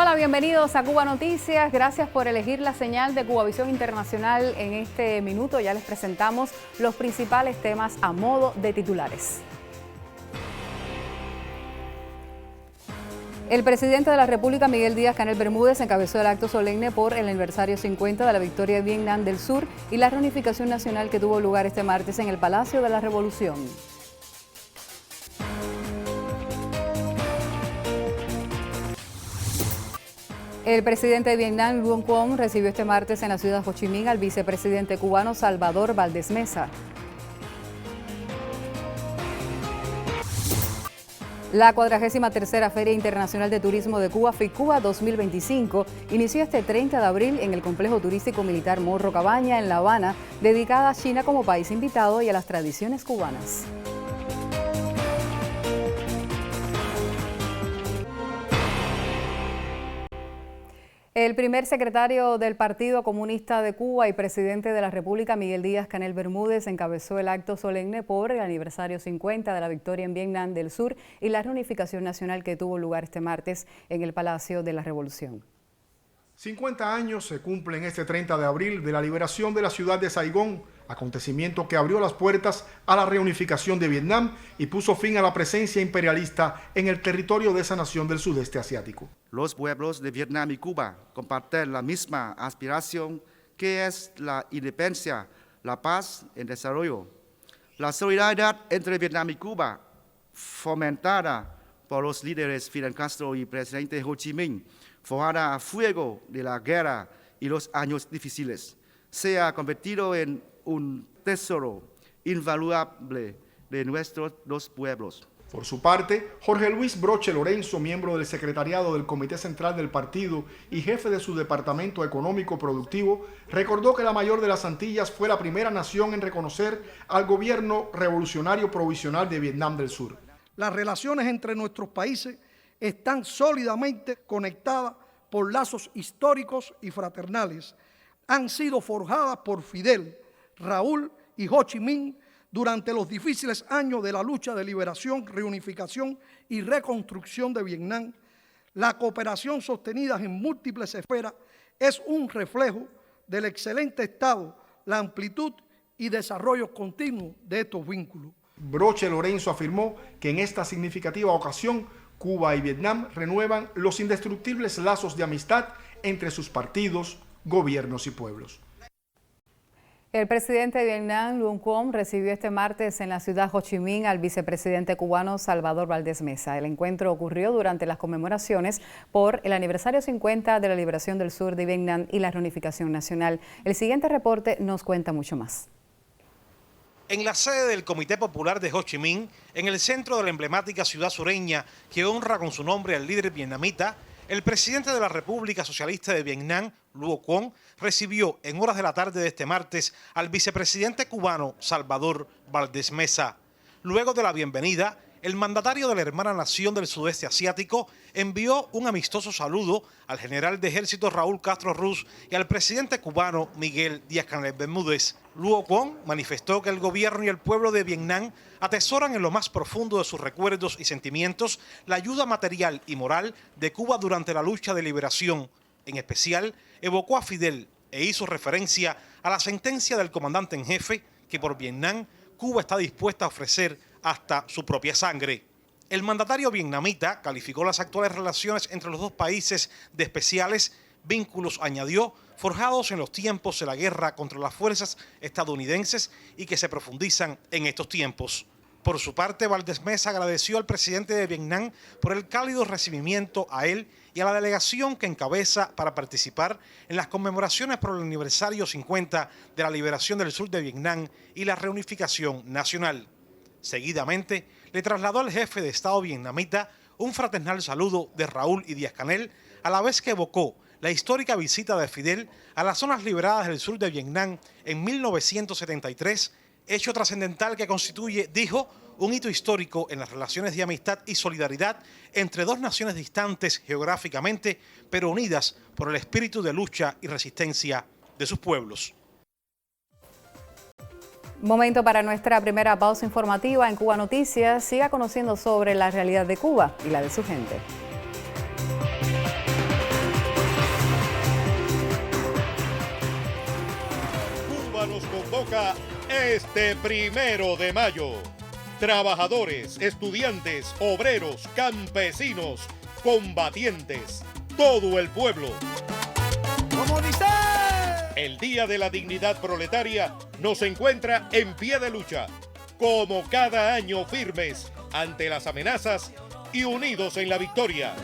Hola, bienvenidos a Cuba Noticias. Gracias por elegir la señal de Cubavisión Internacional. En este minuto ya les presentamos los principales temas a modo de titulares. El presidente de la República, Miguel Díaz-Canel Bermúdez, encabezó el acto solemne por el aniversario 50 de la victoria de Vietnam del Sur y la reunificación nacional que tuvo lugar este martes en el Palacio de la Revolución. El presidente de Vietnam, Luong Quong, recibió este martes en la ciudad de Ho Chi Minh al vicepresidente cubano Salvador Valdés Mesa. La 43ª Feria Internacional de Turismo de Cuba, FICUBA 2025, inició este 30 de abril en el complejo turístico militar Morro Cabaña, en La Habana, dedicada a China como país invitado y a las tradiciones cubanas. El primer secretario del Partido Comunista de Cuba y presidente de la República, Miguel Díaz-Canel Bermúdez, encabezó el acto solemne por el aniversario 50 de la victoria en Vietnam del Sur y la reunificación nacional que tuvo lugar este martes en el Palacio de la Revolución. 50 años se cumplen este 30 de abril de la liberación de la ciudad de Saigón, acontecimiento que abrió las puertas a la reunificación de Vietnam y puso fin a la presencia imperialista en el territorio de esa nación del sudeste asiático. Los pueblos de Vietnam y Cuba comparten la misma aspiración, que es la independencia, la paz y el desarrollo. La solidaridad entre Vietnam y Cuba, fomentada por los líderes Fidel Castro y presidente Ho Chi Minh, forjada a fuego de la guerra y los años difíciles, se ha convertido en un tesoro invaluable de nuestros dos pueblos. Por su parte, Jorge Luis Broche Lorenzo, miembro del secretariado del Comité Central del Partido y jefe de su Departamento Económico Productivo, recordó que la mayor de las Antillas fue la primera nación en reconocer al gobierno revolucionario provisional de Vietnam del Sur. Las relaciones entre nuestros países están sólidamente conectadas por lazos históricos y fraternales. Han sido forjadas por Fidel, Raúl y Ho Chi Minh durante los difíciles años de la lucha de liberación, reunificación y reconstrucción de Vietnam. La cooperación sostenida en múltiples esferas es un reflejo del excelente estado, la amplitud y desarrollo continuo de estos vínculos. Broche Lorenzo afirmó que en esta significativa ocasión Cuba y Vietnam renuevan los indestructibles lazos de amistad entre sus partidos, gobiernos y pueblos. El presidente de Vietnam, Luong Quong, recibió este martes en la ciudad de Ho Chi Minh al vicepresidente cubano Salvador Valdés Mesa. El encuentro ocurrió durante las conmemoraciones por el aniversario 50 de la liberación del sur de Vietnam y la reunificación nacional. El siguiente reporte nos cuenta mucho más. En la sede del Comité Popular de Ho Chi Minh, en el centro de la emblemática ciudad sureña que honra con su nombre al líder vietnamita, el presidente de la República Socialista de Vietnam, Luong Quong, recibió en horas de la tarde de este martes al vicepresidente cubano Salvador Valdés Mesa. Luego de la bienvenida, el mandatario de la hermana nación del sudeste asiático envió un amistoso saludo al general de ejército Raúl Castro Ruz y al presidente cubano Miguel Díaz-Canel Bermúdez. Luong Quong manifestó que el gobierno y el pueblo de Vietnam atesoran en lo más profundo de sus recuerdos y sentimientos la ayuda material y moral de Cuba durante la lucha de liberación. En especial, evocó a Fidel e hizo referencia a la sentencia del comandante en jefe que por Vietnam Cuba está dispuesta a ofrecer hasta su propia sangre. El mandatario vietnamita calificó las actuales relaciones entre los dos países de especiales vínculos, añadió, forjados en los tiempos de la guerra contra las fuerzas estadounidenses y que se profundizan en estos tiempos. Por su parte, Valdés Mesa agradeció al presidente de Vietnam por el cálido recibimiento a él y a la delegación que encabeza para participar en las conmemoraciones por el aniversario 50 de la liberación del sur de Vietnam y la reunificación nacional. Seguidamente, le trasladó al jefe de Estado vietnamita un fraternal saludo de Raúl y Díaz-Canel, a la vez que evocó la histórica visita de Fidel a las zonas liberadas del sur de Vietnam en 1973, hecho trascendental que constituye, dijo, un hito histórico en las relaciones de amistad y solidaridad entre dos naciones distantes geográficamente, pero unidas por el espíritu de lucha y resistencia de sus pueblos. Momento para nuestra primera pausa informativa en Cuba Noticias. Siga conociendo sobre la realidad de Cuba y la de su gente. toca este 1 de mayo. Trabajadores, estudiantes, obreros, campesinos, combatientes, todo el pueblo. ¡Como dice! El Día de la Dignidad Proletaria nos encuentra en pie de lucha, como cada año firmes ante las amenazas y unidos en la victoria.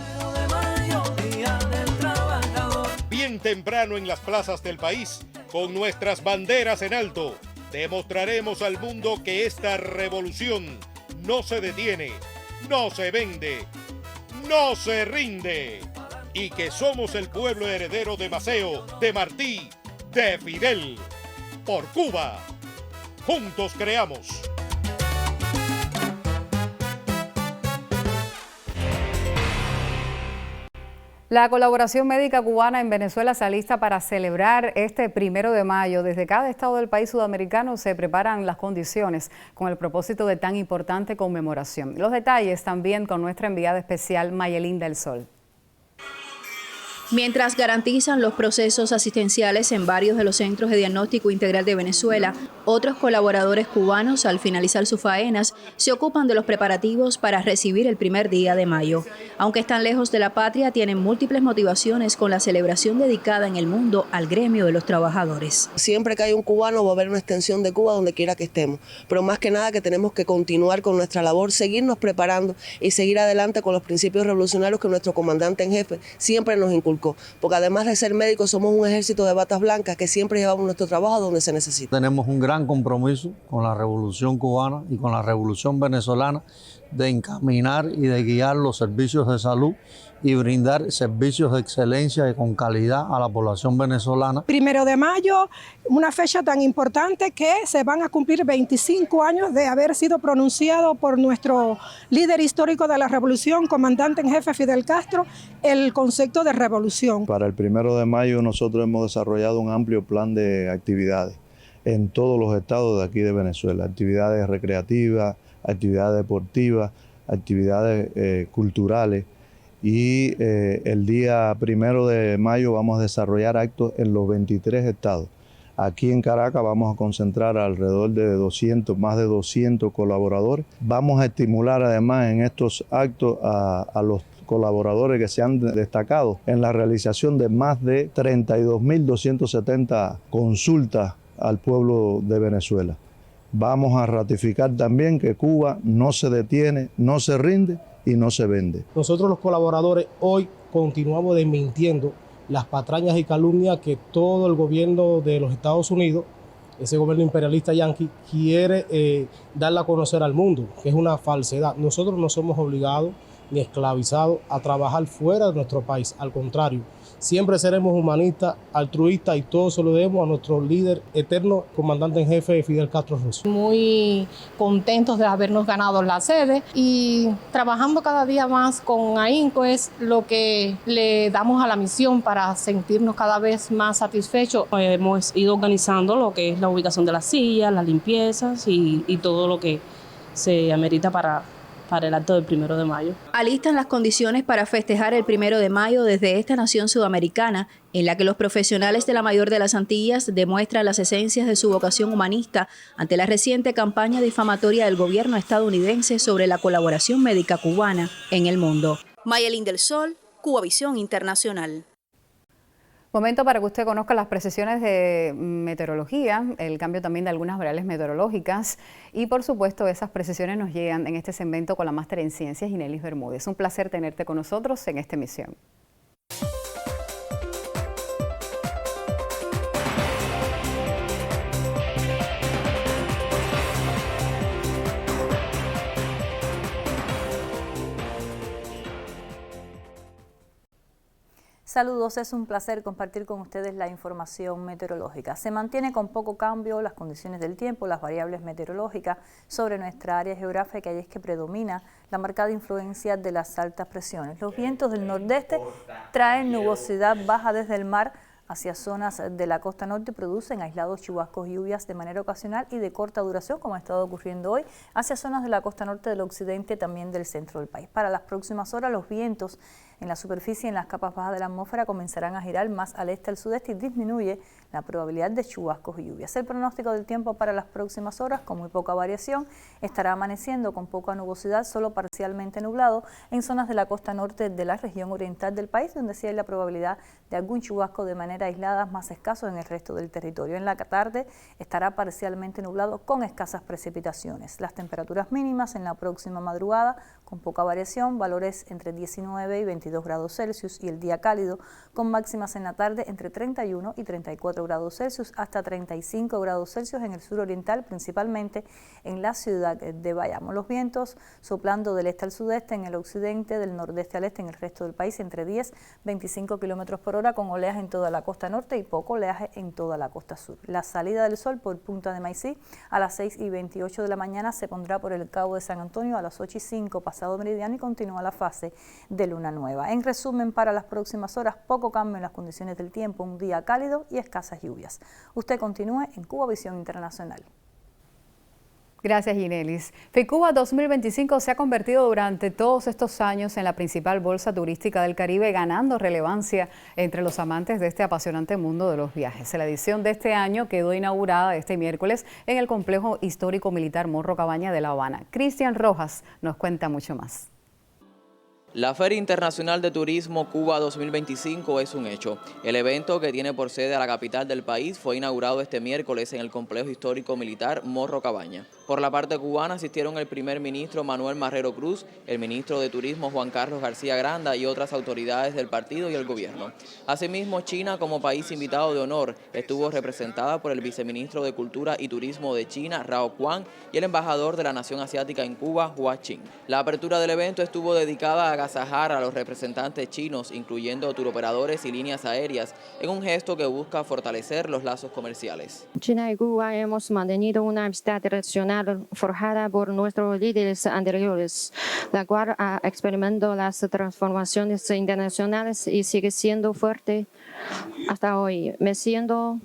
Bien temprano en las plazas del país, con nuestras banderas en alto, demostraremos al mundo que esta revolución no se detiene, no se vende, no se rinde, y que somos el pueblo heredero de Maceo, de Martí, de Fidel. Por Cuba, juntos creamos. La colaboración médica cubana en Venezuela se alista para celebrar este 1 de mayo. Desde cada estado del país sudamericano se preparan las condiciones con el propósito de tan importante conmemoración. Los detalles también con nuestra enviada especial Mayelín del Sol. Mientras garantizan los procesos asistenciales en varios de los centros de diagnóstico integral de Venezuela, otros colaboradores cubanos, al finalizar sus faenas, se ocupan de los preparativos para recibir el primer día de mayo. Aunque están lejos de la patria, tienen múltiples motivaciones con la celebración dedicada en el mundo al gremio de los trabajadores. Siempre que hay un cubano va a haber una extensión de Cuba donde quiera que estemos, pero más que nada que tenemos que continuar con nuestra labor, seguirnos preparando y seguir adelante con los principios revolucionarios que nuestro comandante en jefe siempre nos inculcó. Porque además de ser médicos somos un ejército de batas blancas que siempre llevamos nuestro trabajo donde se necesita. Tenemos un gran compromiso con la revolución cubana y con la revolución venezolana de encaminar y de guiar los servicios de salud y brindar servicios de excelencia y con calidad a la población venezolana. 1 de mayo, una fecha tan importante que se van a cumplir 25 años de haber sido pronunciado por nuestro líder histórico de la revolución, comandante en jefe Fidel Castro, el concepto de revolución. Para el 1 de mayo nosotros hemos desarrollado un amplio plan de actividades en todos los estados de aquí de Venezuela, actividades recreativas, actividades deportivas, actividades culturales. Y el día 1 de mayo vamos a desarrollar actos en los 23 estados. Aquí en Caracas vamos a concentrar alrededor de más de 200 colaboradores. Vamos a estimular además en estos actos a los colaboradores que se han destacado en la realización de más de 32.270 consultas al pueblo de Venezuela. Vamos a ratificar también que Cuba no se detiene, no se rinde y no se vende. Nosotros los colaboradores hoy continuamos desmintiendo las patrañas y calumnias que todo el gobierno de los Estados Unidos, ese gobierno imperialista yanqui, quiere darle a conocer al mundo, que es una falsedad. Nosotros no somos obligados ni esclavizados a trabajar fuera de nuestro país, al contrario. Siempre seremos humanistas, altruistas y todo se lo debemos a nuestro líder eterno, comandante en jefe Fidel Castro Ruz. Muy contentos de habernos ganado la sede y trabajando cada día más con ahínco es lo que le damos a la misión para sentirnos cada vez más satisfechos. Hemos ido organizando lo que es la ubicación de las sillas, las limpiezas y todo lo que se amerita para el acto del 1 de mayo. Alistan las condiciones para festejar el 1 de mayo desde esta nación sudamericana, en la que los profesionales de la mayor de las Antillas demuestran las esencias de su vocación humanista ante la reciente campaña difamatoria del gobierno estadounidense sobre la colaboración médica cubana en el mundo. Mayelín del Sol, Cubavisión Internacional. Momento para que usted conozca las precisiones de meteorología, el cambio también de algunas variables meteorológicas y por supuesto esas precisiones nos llegan en este segmento con la máster en ciencias Inelis Bermúdez. Un placer tenerte con nosotros en esta emisión. Saludos, es un placer compartir con ustedes la información meteorológica. Se mantiene con poco cambio las condiciones del tiempo, las variables meteorológicas sobre nuestra área geográfica y es que predomina la marcada influencia de las altas presiones. Los vientos del nordeste traen nubosidad baja desde el mar hacia zonas de la costa norte, producen aislados chubascos y lluvias de manera ocasional y de corta duración, como ha estado ocurriendo hoy, hacia zonas de la costa norte del occidente, también del centro del país. Para las próximas horas, los vientos en la superficie y en las capas bajas de la atmósfera comenzarán a girar más al este al sudeste y disminuye la probabilidad de chubascos y lluvias. El pronóstico del tiempo para las próximas horas, con muy poca variación, estará amaneciendo con poca nubosidad, solo parcialmente nublado en zonas de la costa norte de la región oriental del país, donde sí hay la probabilidad de algún chubasco de manera aislada, más escaso en el resto del territorio. En la tarde estará parcialmente nublado con escasas precipitaciones. Las temperaturas mínimas en la próxima madrugada con poca variación, valores entre 19 y 22 grados Celsius, y el día cálido con máximas en la tarde entre 31 y 34 grados Celsius hasta 35 grados Celsius en el sur oriental, principalmente en la ciudad de Bayamo. Los vientos soplando del este al sudeste en el occidente, del nordeste al este en el resto del país entre 10 y 25 kilómetros por hora, con oleaje en toda la costa norte y poco oleaje en toda la costa sur. La salida del sol por Punta de Maicí a las 6:28 de la mañana se pondrá por el Cabo de San Antonio a las 8:05 pasado meridiano y continúa la fase de luna nueva. En resumen, para las próximas horas, poco cambio en las condiciones del tiempo, un día cálido y escasas lluvias. Usted continúe en Cuba Visión Internacional. Gracias, Ginelis. FECUBA 2025 se ha convertido durante todos estos años en la principal bolsa turística del Caribe, ganando relevancia entre los amantes de este apasionante mundo de los viajes. La edición de este año quedó inaugurada este miércoles en el complejo histórico militar Morro Cabaña de La Habana. Cristian Rojas nos cuenta mucho más. La Feria Internacional de Turismo Cuba 2025 es un hecho. El evento, que tiene por sede a la capital del país, fue inaugurado este miércoles en el complejo histórico militar Morro Cabaña. Por la parte cubana asistieron el primer ministro Manuel Marrero Cruz, el ministro de Turismo Juan Carlos García Granda y otras autoridades del partido y el gobierno. Asimismo, China, como país invitado de honor, estuvo representada por el viceministro de Cultura y Turismo de China, Rao Quan, y el embajador de la nación asiática en Cuba, Hua Qing. La apertura del evento estuvo dedicada a agasajar a los representantes chinos, incluyendo turoperadores y líneas aéreas, en un gesto que busca fortalecer los lazos comerciales. China y Cuba hemos mantenido una amistad tradicional forjada por nuestros líderes anteriores, la cual ha experimentado las transformaciones internacionales y sigue siendo fuerte hasta hoy. Me siento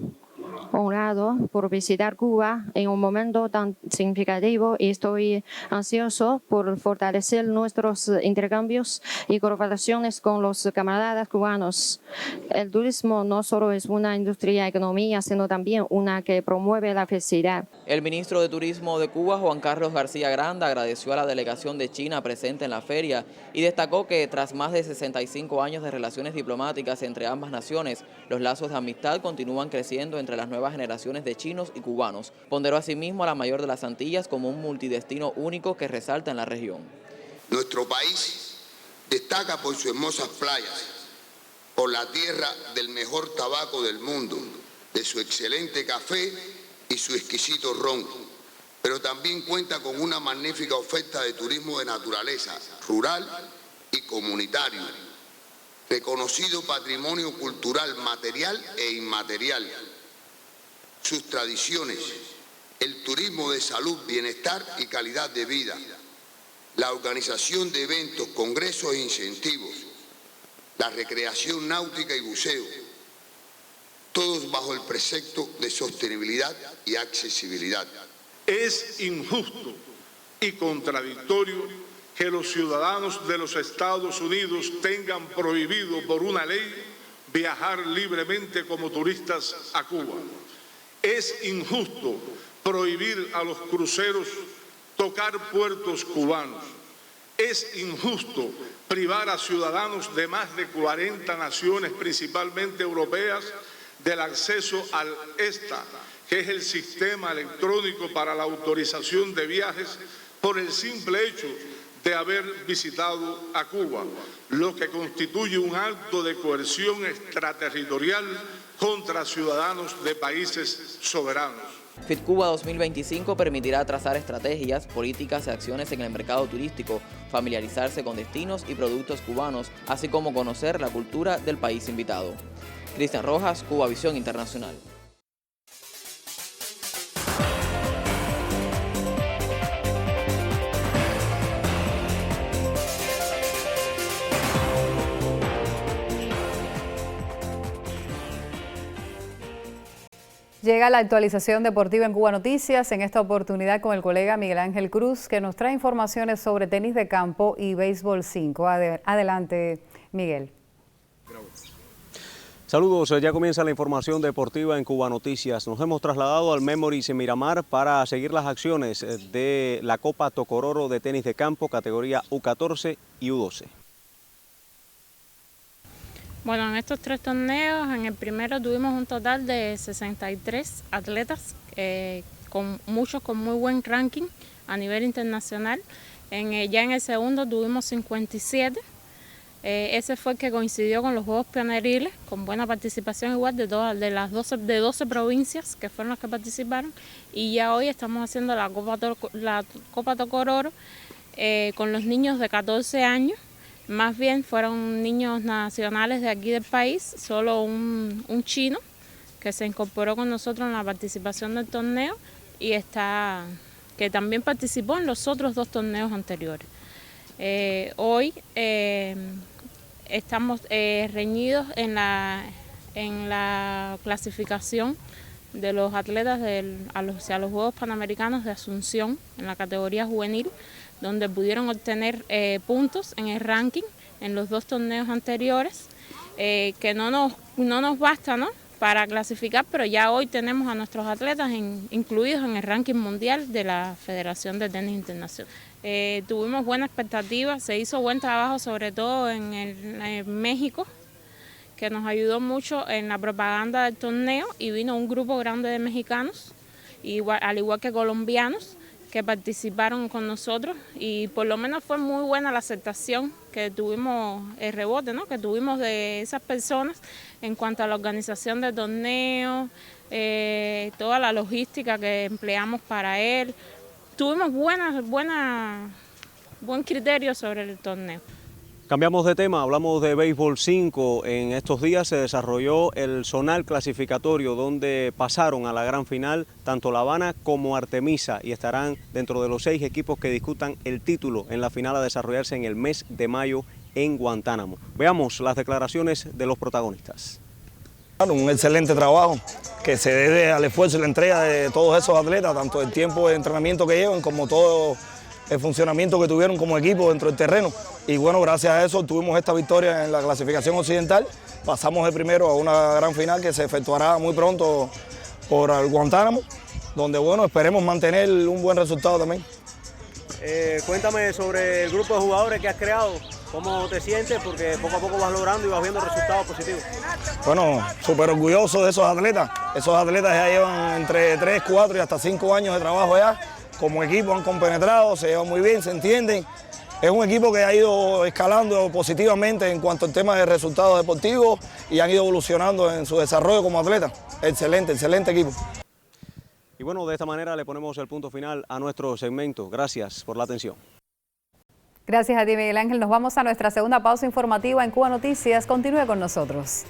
honrado por visitar Cuba en un momento tan significativo y estoy ansioso por fortalecer nuestros intercambios y colaboraciones con los camaradas cubanos. El turismo no solo es una industria de economía, sino también una que promueve la felicidad. El ministro de Turismo de Cuba, Juan Carlos García Granda, agradeció a la delegación de China presente en la feria y destacó que tras más de 65 años de relaciones diplomáticas entre ambas naciones, los lazos de amistad continúan creciendo entre las nuevas generaciones de chinos y cubanos. Ponderó asimismo a la mayor de las Antillas como un multidestino único que resalta en la región. Nuestro país destaca por sus hermosas playas, por la tierra del mejor tabaco del mundo, de su excelente café y su exquisito ron, pero también cuenta con una magnífica oferta de turismo de naturaleza, rural y comunitario, reconocido patrimonio cultural material e inmaterial, sus tradiciones, el turismo de salud, bienestar y calidad de vida, la organización de eventos, congresos e incentivos, la recreación náutica y buceo, todos bajo el precepto de sostenibilidad y accesibilidad. Es injusto y contradictorio que los ciudadanos de los Estados Unidos tengan prohibido por una ley viajar libremente como turistas a Cuba. Es injusto prohibir a los cruceros tocar puertos cubanos. Es injusto privar a ciudadanos de más de 40 naciones, principalmente europeas, del acceso al ESTA, que es el sistema electrónico para la autorización de viajes, por el simple hecho de haber visitado a Cuba, lo que constituye un acto de coerción extraterritorial contra ciudadanos de países soberanos. FitCuba 2025 permitirá trazar estrategias, políticas y acciones en el mercado turístico, familiarizarse con destinos y productos cubanos, así como conocer la cultura del país invitado. Cristian Rojas, Cuba Visión Internacional. Llega la actualización deportiva en Cuba Noticias, en esta oportunidad con el colega Miguel Ángel Cruz, que nos trae informaciones sobre tenis de campo y béisbol 5. Adelante, Miguel. Saludos, ya comienza la información deportiva en Cuba Noticias. Nos hemos trasladado al Memories en Miramar para seguir las acciones de la Copa Tocororo de tenis de campo, categoría U14 y U12. Bueno, en estos 3 torneos, en el primero tuvimos un total de 63 atletas, muchos con muy buen ranking a nivel internacional. Ya en el segundo tuvimos 57. Ese fue el que coincidió con los Juegos Pioneriles, con buena participación igual de 12 provincias que fueron las que participaron. Y ya hoy estamos haciendo la Copa Tocororo con los niños de 14 años. Más bien fueron niños nacionales de aquí del país, solo un chino que se incorporó con nosotros en la participación del torneo y que también participó en los otros 2 torneos anteriores. Hoy estamos reñidos en la clasificación de los atletas hacia los Juegos Panamericanos de Asunción en la categoría juvenil, donde pudieron obtener puntos en el ranking en los 2 torneos anteriores, que no nos basta, ¿no?, para clasificar, pero ya hoy tenemos a nuestros atletas incluidos en el ranking mundial de la Federación de Tenis Internacional. Tuvimos buena expectativa, se hizo buen trabajo sobre todo en México, que nos ayudó mucho en la propaganda del torneo, y vino un grupo grande de mexicanos, al igual que colombianos, que participaron con nosotros, y por lo menos fue muy buena la aceptación que tuvimos, el rebote, ¿no?, que tuvimos de esas personas en cuanto a la organización del torneo, toda la logística que empleamos para él. Tuvimos buen criterio sobre el torneo. Cambiamos de tema, hablamos de béisbol 5. En estos días se desarrolló el zonal clasificatorio, donde pasaron a la gran final tanto La Habana como Artemisa, y estarán dentro de los 6 equipos que discutan el título en la final a desarrollarse en el mes de mayo en Guantánamo. Veamos las declaraciones de los protagonistas. Un excelente trabajo que se debe al esfuerzo y la entrega de todos esos atletas, tanto el tiempo de entrenamiento que llevan como todo el funcionamiento que tuvieron como equipo dentro del terreno. Y bueno, gracias a eso tuvimos esta victoria en la clasificación occidental. Pasamos de primero a una gran final que se efectuará muy pronto por el Guantánamo, donde bueno, esperemos mantener un buen resultado también. Cuéntame sobre el grupo de jugadores que has creado, ¿cómo te sientes? Porque poco a poco vas logrando y vas viendo resultados positivos. Bueno, súper orgulloso de esos atletas. Esos atletas ya llevan entre 3, 4 y hasta 5 años de trabajo ya. Como equipo han compenetrado, se llevan muy bien, se entienden. Es un equipo que ha ido escalando positivamente en cuanto al tema de resultados deportivos y han ido evolucionando en su desarrollo como atletas. Excelente, excelente equipo. Y bueno, de esta manera le ponemos el punto final a nuestro segmento. Gracias por la atención. Gracias a ti, Miguel Ángel. Nos vamos a nuestra segunda pausa informativa en Cuba Noticias. Continúe con nosotros.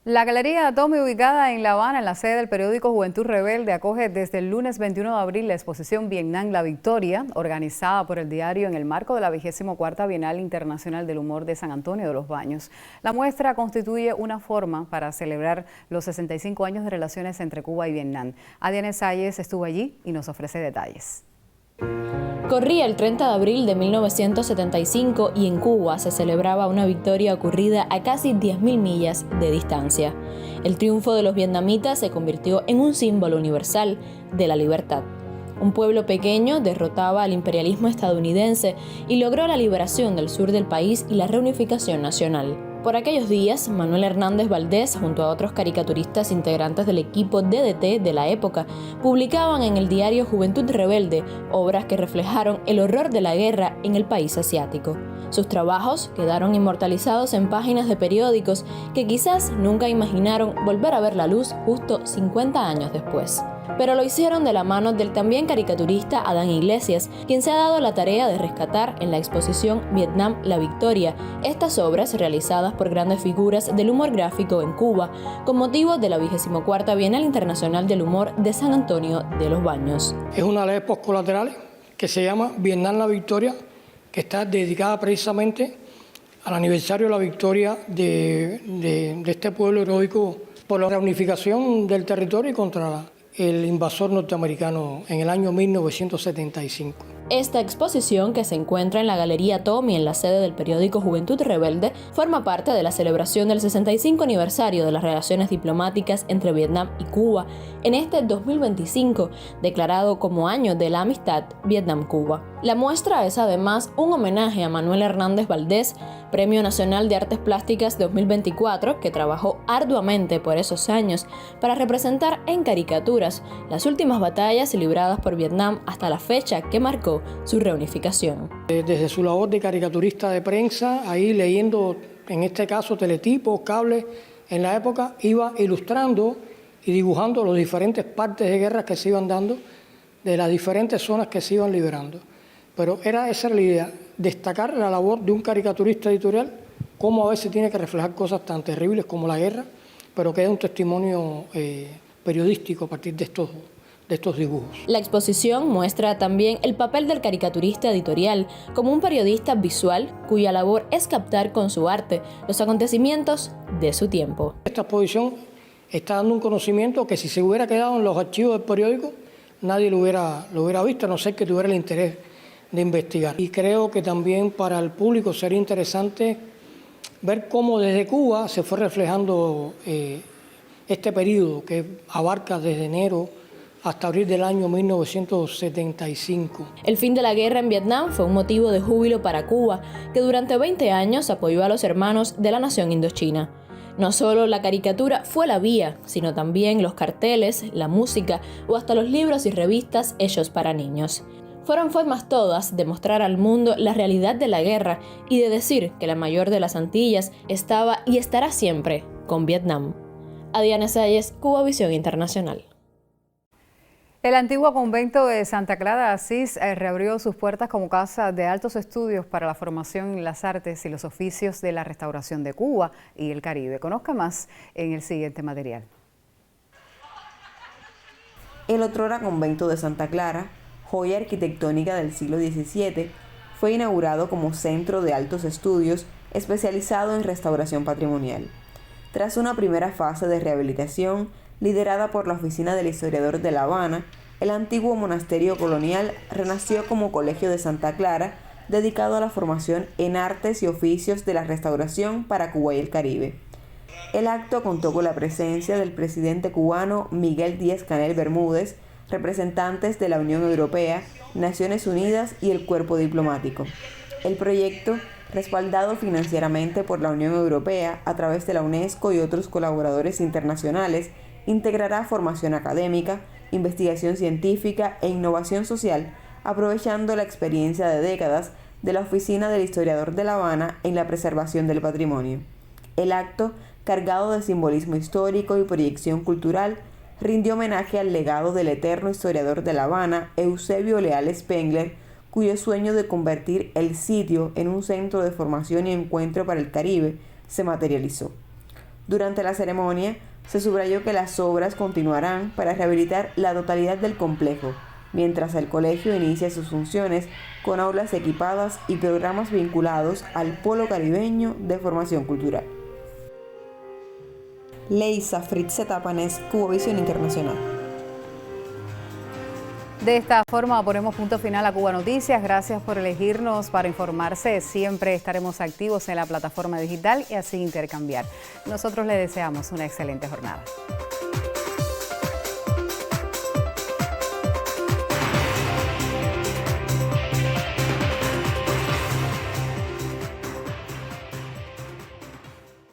La Galería Atomi, ubicada en La Habana, en la sede del periódico Juventud Rebelde, acoge desde el lunes 21 de abril la exposición Vietnam La Victoria, organizada por el diario en el marco de la 24ª Bienal Internacional del Humor de San Antonio de los Baños. La muestra constituye una forma para celebrar los 65 años de relaciones entre Cuba y Vietnam. Adiane Salles estuvo allí y nos ofrece detalles. Corría el 30 de abril de 1975 y en Cuba se celebraba una victoria ocurrida a casi 10.000 millas de distancia. El triunfo de los vietnamitas se convirtió en un símbolo universal de la libertad. Un pueblo pequeño derrotaba al imperialismo estadounidense y logró la liberación del sur del país y la reunificación nacional. Por aquellos días, Manuel Hernández Valdés, junto a otros caricaturistas integrantes del equipo DDT de la época, publicaban en el diario Juventud Rebelde obras que reflejaron el horror de la guerra en el país asiático. Sus trabajos quedaron inmortalizados en páginas de periódicos que quizás nunca imaginaron volver a ver la luz justo 50 años después. Pero lo hicieron de la mano del también caricaturista Adán Iglesias, quien se ha dado la tarea de rescatar en la exposición Vietnam La Victoria estas obras realizadas por grandes figuras del humor gráfico en Cuba, con motivo de la 24ª Bienal Internacional del Humor de San Antonio de los Baños. Es una ley postcolateral que se llama Vietnam La Victoria, que está dedicada precisamente al aniversario de la victoria de este pueblo heroico por la reunificación del territorio y contra el invasor norteamericano en el año 1975. Esta exposición, que se encuentra en la Galería Tommy en la sede del periódico Juventud Rebelde, forma parte de la celebración del 65 aniversario de las relaciones diplomáticas entre Vietnam y Cuba, en este 2025, declarado como Año de la Amistad Vietnam-Cuba. La muestra es además un homenaje a Manuel Hernández Valdés, Premio Nacional de Artes Plásticas 2024, que trabajó arduamente por esos años para representar en caricaturas las últimas batallas libradas por Vietnam hasta la fecha que marcó su reunificación. Desde su labor de caricaturista de prensa, ahí leyendo, en este caso, teletipos, cables, en la época iba ilustrando y dibujando las diferentes partes de guerra que se iban dando, de las diferentes zonas que se iban liberando. Pero esa era la idea, destacar la labor de un caricaturista editorial, cómo a veces tiene que reflejar cosas tan terribles como la guerra, pero que es un testimonio periodístico a partir de estos dibujos. La exposición muestra también el papel del caricaturista editorial como un periodista visual cuya labor es captar con su arte los acontecimientos de su tiempo. Esta exposición está dando un conocimiento que si se hubiera quedado en los archivos del periódico, nadie lo hubiera visto, a no ser que tuviera el interés de investigar. Y creo que también para el público sería interesante ver cómo desde Cuba se fue reflejando este periodo que abarca desde enero hasta abril del año 1975. El fin de la guerra en Vietnam fue un motivo de júbilo para Cuba, que durante 20 años apoyó a los hermanos de la nación indochina. No solo la caricatura fue la vía, sino también los carteles, la música o hasta los libros y revistas hechos para niños. Fueron formas todas de mostrar al mundo la realidad de la guerra y de decir que la mayor de las Antillas estaba y estará siempre con Vietnam. Adriana Salles, Cubavisión Internacional. El antiguo convento de Santa Clara de Asís reabrió sus puertas como casa de altos estudios para la formación en las artes y los oficios de la restauración de Cuba y el Caribe. Conozca más en el siguiente material. El otrora convento de Santa Clara, joya arquitectónica del siglo XVII, fue inaugurado como centro de altos estudios especializado en restauración patrimonial. Tras una primera fase de rehabilitación, liderada por la Oficina del Historiador de La Habana, el antiguo monasterio colonial renació como Colegio de Santa Clara, dedicado a la formación en artes y oficios de la restauración para Cuba y el Caribe. El acto contó con la presencia del presidente cubano Miguel Díaz-Canel Bermúdez, representantes de la Unión Europea, Naciones Unidas y el cuerpo diplomático. El proyecto, respaldado financieramente por la Unión Europea a través de la UNESCO y otros colaboradores internacionales, integrará formación académica, investigación científica e innovación social, aprovechando la experiencia de décadas de la Oficina del Historiador de La Habana en la preservación del patrimonio. El acto, cargado de simbolismo histórico y proyección cultural, rindió homenaje al legado del eterno historiador de La Habana, Eusebio Leal Spengler, cuyo sueño de convertir el sitio en un centro de formación y encuentro para el Caribe se materializó. Durante la ceremonia, se subrayó que las obras continuarán para rehabilitar la totalidad del complejo, mientras el colegio inicia sus funciones con aulas equipadas y programas vinculados al Polo Caribeño de Formación Cultural. Leisa Fritze Tapanes, Cubavisión Internacional. De esta forma ponemos punto final a Cuba Noticias. Gracias por elegirnos para informarse. Siempre estaremos activos en la plataforma digital y así intercambiar. Nosotros le deseamos una excelente jornada.